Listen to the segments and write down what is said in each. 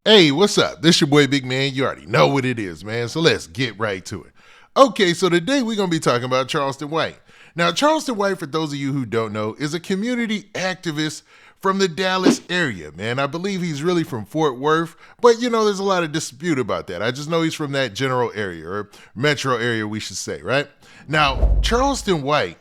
Hey, what's up? This your boy Big Man. You already know what it is, man. So let's get right to it. Okay, so today we're going to be talking about Charleston White. Now, Charleston White, for those of you who don't know, is a community activist from the Dallas area, man. I believe he's really from Fort Worth, but there's a lot of dispute about that. I just know he's from that general area, or metro area, we should say, right? Now, Charleston White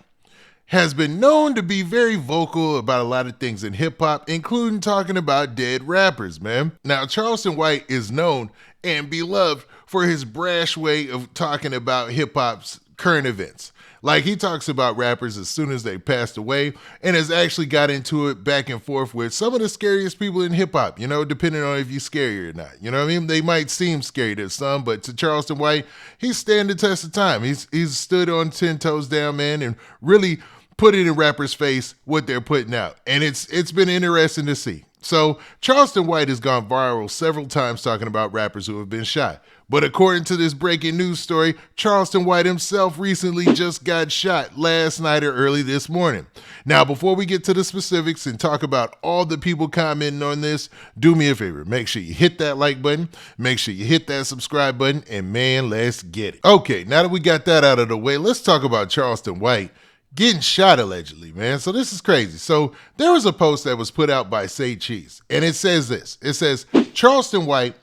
has been known to be very vocal about a lot of things in hip hop, including talking about dead rappers, man. Now, Charleston White is known and beloved for his brash way of talking about hip hop's current events. Like, he talks about rappers as soon as they passed away and has actually got into it back and forth with some of the scariest people in hip hop, depending on if you're scary or not. You know what I mean? They might seem scary to some, but to Charleston White, he's standing the test of time. He's stood on 10 toes down, man, and really put it in rappers' face what they're putting out. And it's been interesting to see. So Charleston White has gone viral several times talking about rappers who have been shot. But according to this breaking news story, Charleston White himself recently just got shot last night or early this morning. Now, before we get to the specifics and talk about all the people commenting on this, do me a favor. Make sure you hit that like button. Make sure you hit that subscribe button. And man, let's get it. Okay, now that we got that out of the way, let's talk about Charleston White getting shot allegedly, man. So this is crazy. So there was a post that was put out by Say Cheese, and it says this. It says, Charleston White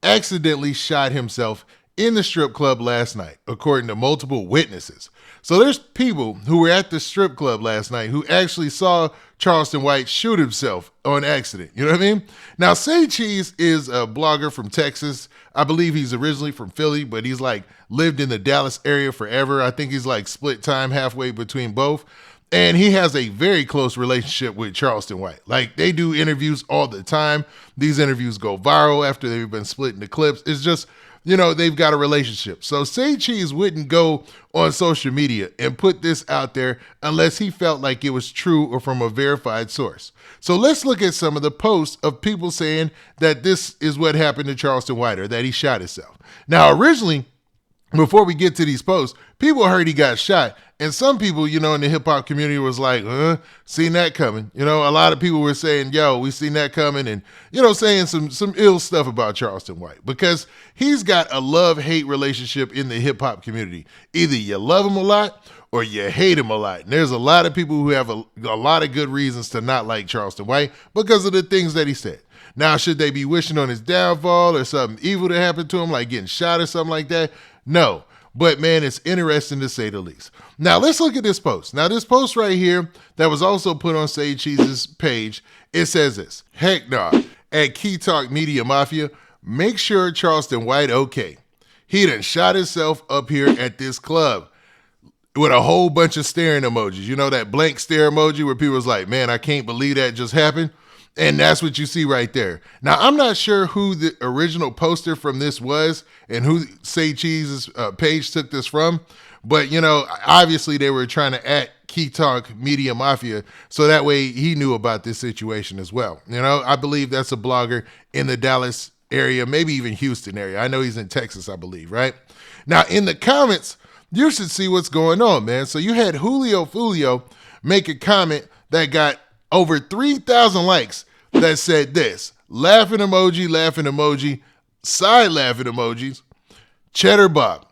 accidentally shot himself in the strip club last night, according to multiple witnesses. So there's people who were at the strip club last night who actually saw Charleston White shoot himself on accident. You know what I mean? Now, Say Cheese is a blogger from Texas. I believe he's originally from Philly, but he's lived in the Dallas area forever. I think he's split time halfway between both. And he has a very close relationship with Charleston White. They do interviews all the time. These interviews go viral after they've been split into clips. It's just, they've got a relationship. So Say Cheese wouldn't go on social media and put this out there unless he felt like it was true or from a verified source. So let's look at some of the posts of people saying that this is what happened to Charleston White, or that he shot himself. Now, originally, before we get to these posts, people heard he got shot. And some people, in the hip hop community was like, seen that coming. A lot of people were saying, yo, we seen that coming. And, saying some ill stuff about Charleston White, because he's got a love-hate relationship in the hip hop community. Either you love him a lot or you hate him a lot. And there's a lot of people who have a lot of good reasons to not like Charleston White because of the things that he said. Now, should they be wishing on his downfall or something evil to happen to him, like getting shot or something like that? No. But man, it's interesting to say the least. Now, let's look at this post. Now, this post right here that was also put on Say Cheese's page, it says this: heck nah, at Key Talk Media Mafia, make sure Charleston White okay. He done shot himself up here at this club, with a whole bunch of staring emojis. That blank stare emoji where people was like, man, I can't believe that just happened. And that's what you see right there. Now, I'm not sure who the original poster from this was and who Say Cheese's page took this from. But, obviously they were trying to Key Talk Media Mafia, so that way he knew about this situation as well. I believe that's a blogger in the Dallas area, maybe even Houston area. I know he's in Texas, I believe, right? Now, in the comments, you should see what's going on, man. So you had Foolio make a comment that got over 3,000 likes that said this: laughing emoji, side laughing emojis, Cheddar Bob.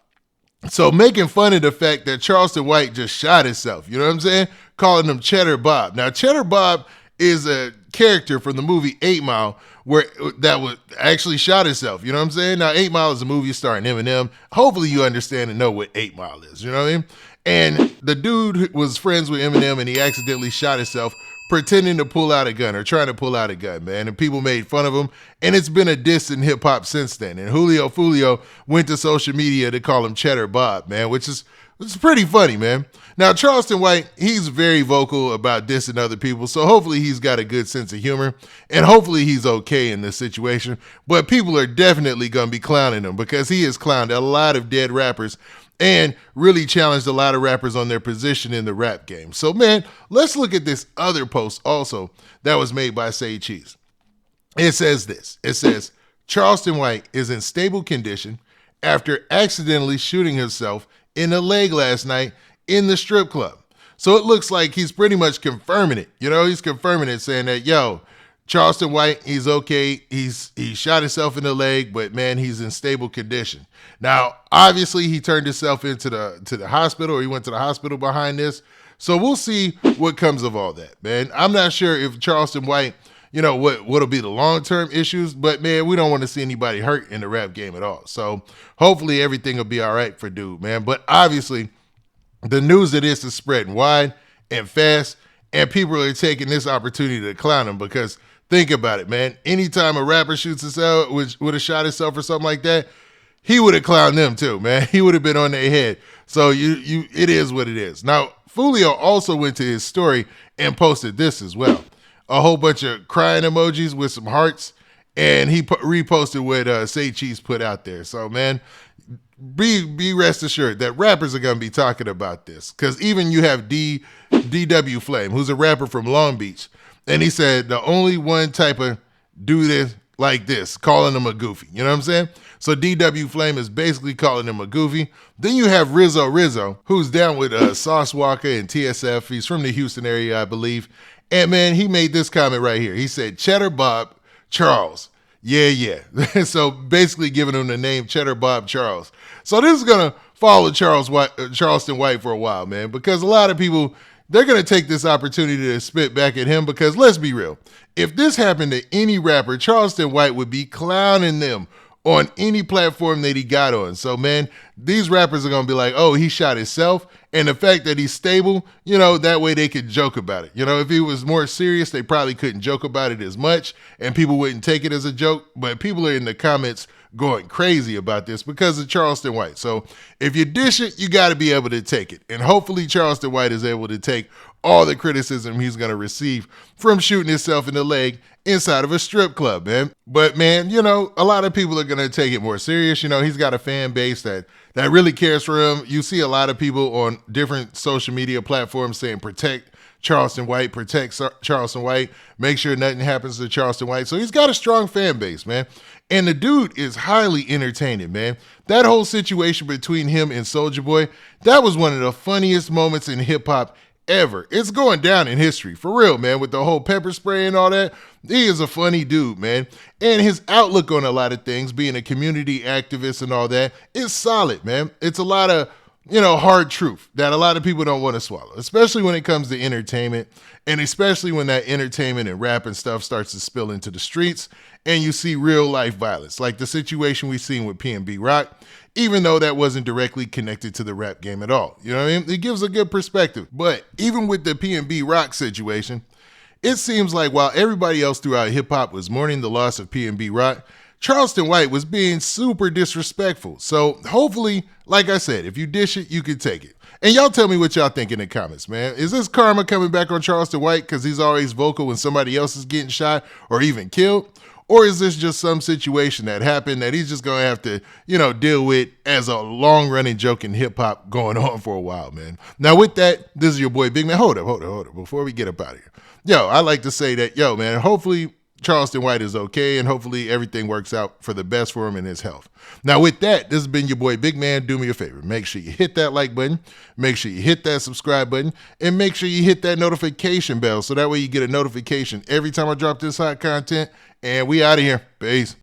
So making fun of the fact that Charleston White just shot himself, you know what I'm saying? Calling him Cheddar Bob. Now, Cheddar Bob is a character from the movie 8 Mile that was actually shot himself, you know what I'm saying? Now, 8 Mile is a movie starring Eminem. Hopefully you understand and know what 8 Mile is, you know what I mean? And the dude was friends with Eminem, and he accidentally shot himself pretending to pull out a gun, or trying to pull out a gun, man. And people made fun of him. And it's been a diss in hip hop since then. And Foolio went to social media to call him Cheddar Bob, man, which is pretty funny, man. Now, Charleston White, he's very vocal about dissing other people. So hopefully he's got a good sense of humor. And hopefully he's okay in this situation. But people are definitely going to be clowning him, because he has clowned a lot of dead rappers and really challenged a lot of rappers on their position in the rap game. So, man, let's look at this other post also that was made by Say Cheese. It says this. It says, Charleston White is in stable condition after accidentally shooting himself in the leg last night in the strip club. So it looks like he's pretty much confirming it. He's confirming it, saying that, yo, Charleston White, he's okay. He shot himself in the leg, but man, he's in stable condition. Now, obviously, he turned himself into the hospital, or he went to the hospital behind this. So we'll see what comes of all that, man. I'm not sure if Charleston White, what'll be the long-term issues, but man, we don't want to see anybody hurt in the rap game at all. So hopefully everything will be all right for dude, man. But obviously, the news of this is spreading wide and fast, and people are taking this opportunity to clown him because think about it, man. Anytime a rapper shoots himself, would have shot himself or something like that, he would have clowned them too, man. He would have been on their head. So it is what it is. Now, Foolio also went to his story and posted this as well. A whole bunch of crying emojis with some hearts, and he reposted what Say Cheese put out there. So, man, be rest assured that rappers are going to be talking about this, because even you have DW Flame, who's a rapper from Long Beach, and he said the only one type of do this like this, calling him a goofy. You know what I'm saying? So DW Flame is basically calling him a goofy. Then you have Rizzo, who's down with Sauce Walker and TSF. He's from the Houston area, I believe. And man, he made this comment right here. He said, Cheddar Bob Charles. Yeah. So basically giving him the name Cheddar Bob Charles. So this is going to follow Charleston White for a while, man, because a lot of people, they're going to take this opportunity to spit back at him because let's be real. If this happened to any rapper, Charleston White would be clowning them on any platform that he got on. So, man, these rappers are going to be like, oh, he shot himself. And the fact that he's stable, that way they could joke about it. If he was more serious, they probably couldn't joke about it as much and people wouldn't take it as a joke. But people are in the comments going crazy about this because of Charleston White. So if you dish it, you got to be able to take it. And hopefully Charleston White is able to take all the criticism he's going to receive from shooting himself in the leg inside of a strip club, man. But man, a lot of people are going to take it more serious. He's got a fan base that really cares for him. You see a lot of people on different social media platforms saying protect Charleston White, make sure nothing happens to Charleston White. So he's got a strong fan base, man. And the dude is highly entertaining, man. That whole situation between him and Soulja Boy, that was one of the funniest moments in hip hop ever. It's going down in history, for real, man, with the whole pepper spray and all that. He is a funny dude, man. And his outlook on a lot of things, being a community activist and all that, is solid, man. It's a lot of, hard truth that a lot of people don't want to swallow, especially when it comes to entertainment, and especially when that entertainment and rap and stuff starts to spill into the streets and you see real life violence, like the situation we've seen with PNB Rock, even though that wasn't directly connected to the rap game at all. You know what I mean? It gives a good perspective. But even with the PNB Rock situation, it seems like while everybody else throughout hip hop was mourning the loss of PNB Rock, Charleston White was being super disrespectful. So hopefully, like I said, if you dish it, you can take it. And y'all tell me what y'all think in the comments, man. Is this karma coming back on Charleston White because he's always vocal when somebody else is getting shot or even killed? Or is this just some situation that happened that he's just going to have to, deal with as a long-running joke in hip-hop going on for a while, man? Now, with that, this is your boy Big Man. Hold up. Before we get up out of here. I like to say that, man, hopefully Charleston White is okay, and hopefully everything works out for the best for him and his health. Now, with that, this has been your boy Big Man. Do me a favor. Make sure you hit that like button. Make sure you hit that subscribe button. And make sure you hit that notification bell so that way you get a notification every time I drop this hot content. And we out of here. Peace.